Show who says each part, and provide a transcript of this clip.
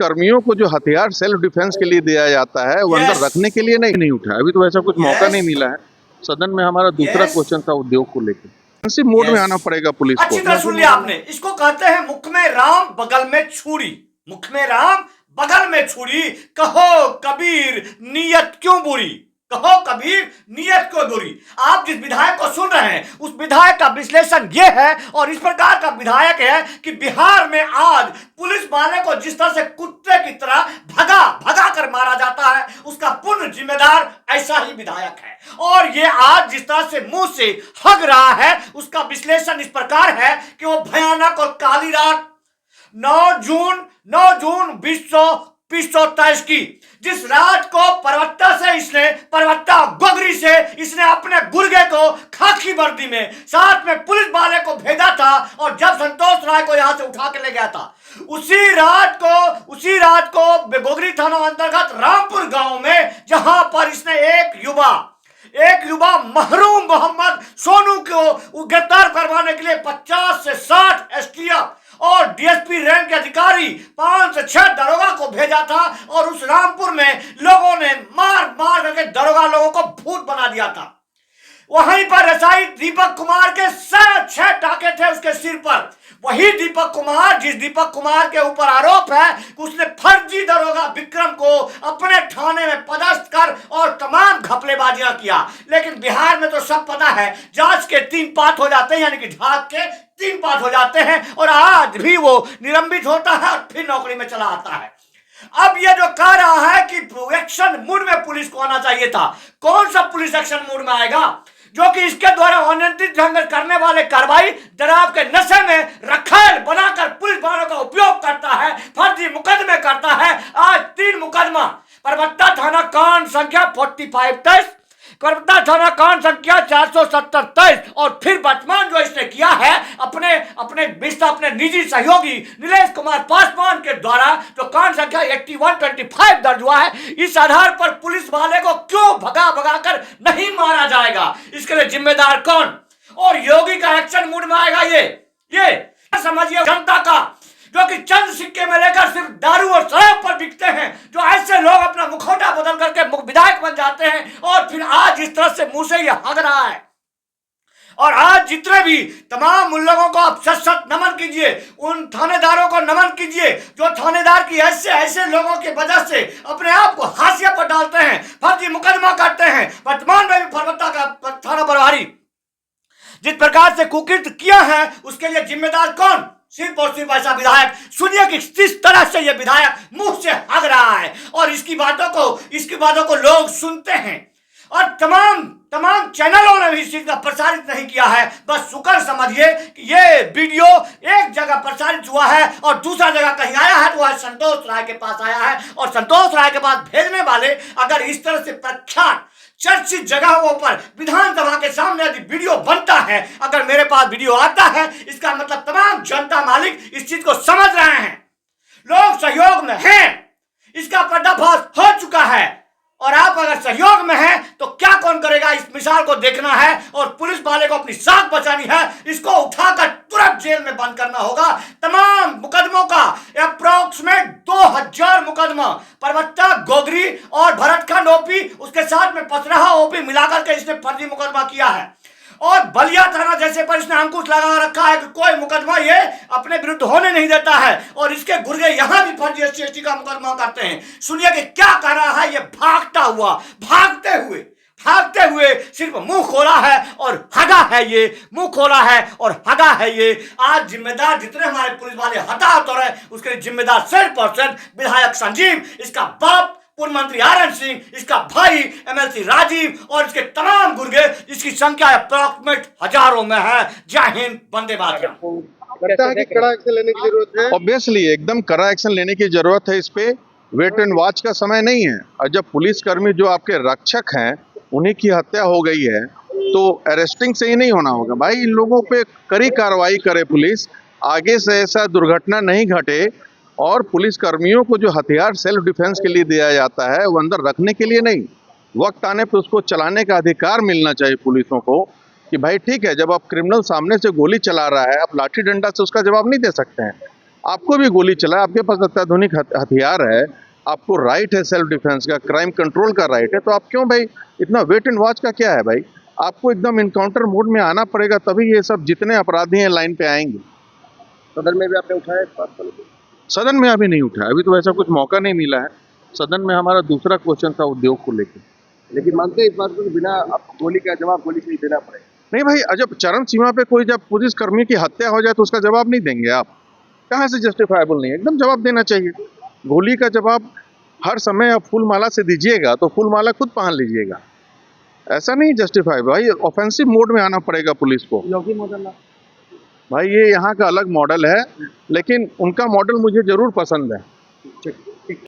Speaker 1: कर्मियों को जो हथियार सेल्फ डिफेंस के लिए दिया जाता है वो अंदर रखने के लिए नहीं उठा। अभी तो ऐसा कुछ मौका नहीं मिला है। सदन में हमारा दूसरा क्वेश्चन था उद्योग को लेकर। इसी मोड में आना पड़ेगा पुलिस को।
Speaker 2: अच्छी तरह सुन लिया आपने। इसको कहते हैं मुख में राम बगल में छुरी। मुख में राम बगल में छुरी, कहो कबीर नीयत क्यों बुरी। कहो कबीर नीयत क्यों बुरी। आप जिस विधायक को सुन रहे हैं उस विधायक का विश्लेषण यह है और इस प्रकार का विधायक है कि बिहार में आज पुलिस वाले को जिस तरह से कुत्ते की तरह भगा भगा कर मारा जाता है उसका पूर्ण जिम्मेदार ऐसा ही विधायक है। और ये आज जिस तरह से मुंह से हग रहा है उसका विश्लेषण इस प्रकार है कि वो भयानक और काली रात 9 जून 2023 की जिस रात को परवत्ता गोगरी से इसने अपने गुर्गे को खाकी वर्दी में साथ में पुलिस वाले को भेजा था और जब संतोष राय को यहां से उठा के ले गया था उसी रात को गोगरी थाना अंतर्गत रामपुर गांव में जहां पर इसने एक युवा महरूम मोहम्मद सोनू को गिरफ्तार करवाने के लिए 50 से 60 एसटीएफ और डीएसपी रैंक के अधिकारी 5 से 6 दरोगा को भेजा था और उस रामपुर में लोगों ने मार करके दरोगा लोगों को भूत बना दिया था। वहीं पर एसआई दीपक कुमार के 6 टाके थे उसके सिर पर। वही दीपक कुमार जिस दीपक कुमार के ऊपर आरोप है कि उसने फर्जी दरोगा विक्रम को अपने थाने में पदस्थ कर और तमाम घपलेबाजियां किया। लेकिन बिहार में तो सब पता है, जांच के 3 पार्ट हो जाते हैं, यानी कि झाग के 3 पार्ट हो जाते हैं और आज भी वो निलंबित होता है और फिर नौकरी में चला आता है। अब ये जो कह रहा है कि एक्शन मूड में पुलिस को आना चाहिए था, कौन सा पुलिस एक्शन मूड में आएगा जो कि इसके द्वारा अनियंत्रित ढंग करने वाले कार्रवाई जनाब के नशे में रखेल बनाकर पुलिस वालों का उपयोग करता है, फर्जी मुकदमे करता है। आज 3 मुकदमा परबत्ता थाना कांड संख्या 4523, परबत्ता थाना कांड संख्या 470-23 और फिर वर्तमान जो इसने किया है अपने निजी सहयोगी नीलेश कुमार पासवान के द्वारा जो कांड संख्या 8125 दर्ज हुआ है। इस आधार पर पुलिस वाले को क्यों भगा कर नहीं मारा जाएगा, इसके लिए जिम्मेदार कौन। और योगी का एक्शन मूड में आएगा ये समझिए जनता का जो कि चंद सिक्के में लेकर सिर्फ दारू और शराब पर बिकते हैं, जो ऐसे लोग अपना मुखौटा बदल करके विधायक बन जाते हैं और फिर आज इस तरह से मुंह से ये हग रहा है। और आज जितने भी तमाम उन लोगों को आप सत नमन कीजिए, उन थानेदारों को नमन कीजिए जो थानेदार की ऐसे लोगों की वजह से अपने आप को हाशिया पर डालते हैं, फर्जी मुकदमा करते हैं। वर्तमान में भी परबत्ता का थाना प्रभारी जिस प्रकार से कुकृत्य किया है उसके लिए जिम्मेदार कौन, सिर्फ और सिर्फ ऐसा विधायक। सुनिए कि किस तरह से यह विधायक मुंह से हग रहा है और इसकी बातों को लोग सुनते हैं और तमाम चैनलों ने भी इस चीज का प्रसारित नहीं किया है। बस शुक्र समझिए कि ये वीडियो एक जगह प्रसारित हुआ है और दूसरा जगह कहीं आया है तो वह संतोष राय के पास आया है और संतोष राय के पास भेजने वाले अगर इस तरह से प्रख्यात चर्चित जगहों पर विधानसभा के सामने यदि वीडियो बनता है, अगर मेरे पास वीडियो आता है, इसका मतलब तमाम जनता मालिक इस चीज को समझ रहे हैं, लोग सहयोग में हैं, इसका पर्दाफाश हो चुका है। और आप अगर सहयोग में हैं तो क्या कौन करेगा, इस मिसाल को देखना है और पुलिस वाले को अपनी साख बचानी है। इसको उठाकर तुरंत जेल में बंद करना होगा। तमाम मुकदमों का अप्रोक्सीमेट 2000 मुकदमा परबत्ता गोगरी और भरतखंड ओपी उसके साथ में पसराहा ओपी मिलाकर के इसने फर्जी मुकदमा किया है और बलिया थाना जैसे पर इसने अंकुश लगा रखा है कि कोई मुकदमा ये अपने विरुद्ध होने नहीं देता है और इसके गुर्गे यहां भी फर्जी एसटी का मुकदमा करते हैं। सुनिए कि क्या कर रहा है ये भागते हुए सिर्फ मुंह खोला है और हगा है ये, मुंह खोला है और हगा है ये। आज जिम्मेदार जितने हमारे पुलिस वाले हताहत हो रहे हैं उसके लिए जिम्मेदार 100% विधायक संजीव, इसका बाप पूर्व मंत्री आरएन सिंह, इसका भाई एमएलसी राजीव और इसके तमाम गुर्गे, इसकी संख्या अप्रॉक्सीमेट हजारों में है। जय हिंद, वंदे मातरम।
Speaker 3: लगता है कि कड़ा एक्शन लेने की जरूरत है।
Speaker 1: ऑब्वियसली एकदम कड़ा एक्शन लेने की जरूरत है। इस पे वेट एंड वॉच का समय नहीं है। और जब पुलिसकर्मी जो आपके रक्षक हैं उन्हीं की हत्या हो गई है तो अरेस्टिंग से ही नहीं होना होगा भाई। इन लोगों पे कड़ी कार्रवाई करे पुलिस, आगे से ऐसा दुर्घटना नहीं घटे। और पुलिस कर्मियों को जो हथियार सेल्फ डिफेंस के लिए दिया जाता है वो अंदर रखने के लिए नहीं, वक्त आने पर उसको चलाने का अधिकार मिलना चाहिए पुलिसों को कि भाई ठीक है, जब आप क्रिमिनल सामने से गोली चला रहा है आप लाठी डंडा से उसका जवाब नहीं दे सकते हैं, आपको भी गोली चलाए, आपके पास अत्याधुनिक हथियार है, आपको राइट है सेल्फ डिफेंस का, क्राइम कंट्रोल का राइट है, तो आप क्यों भाई इतना वेट एंड वॉच का क्या है भाई? आपको एकदम इनकाउंटर मोड में आना पड़ेगा, तभी ये सब जितने अपराधी हैं लाइन पे आएंगे।
Speaker 3: सदन में भी आपने उठाया इस बात को?
Speaker 1: सदन में अभी नहीं उठा, अभी तो ऐसा कुछ मौका नहीं मिला है। सदन में हमारा दूसरा क्वेश्चन था उद्योग को लेकर।
Speaker 3: लेकिन मानते हैं इस बात को कि बिना गोली का जवाब गोली से ही देना पड़ेगा?
Speaker 1: नहीं भाई, जब चरम सीमा पे कोई जब पुलिस कर्मी की हत्या हो जाए तो उसका जवाब नहीं देंगे आप? कहाँ से जस्टिफाइबल नहीं है? एकदम जवाब देना चाहिए। गोली का जवाब हर समय आप फूल माला से दीजिएगा तो फूल माला खुद पहन लीजिएगा, ऐसा नहीं जस्टिफाई भाई। ऑफेंसिव मोड में आना पड़ेगा पुलिस को।
Speaker 3: योगी मॉडल
Speaker 1: भाई ये यहाँ का अलग मॉडल है, लेकिन उनका मॉडल मुझे जरूर पसंद है।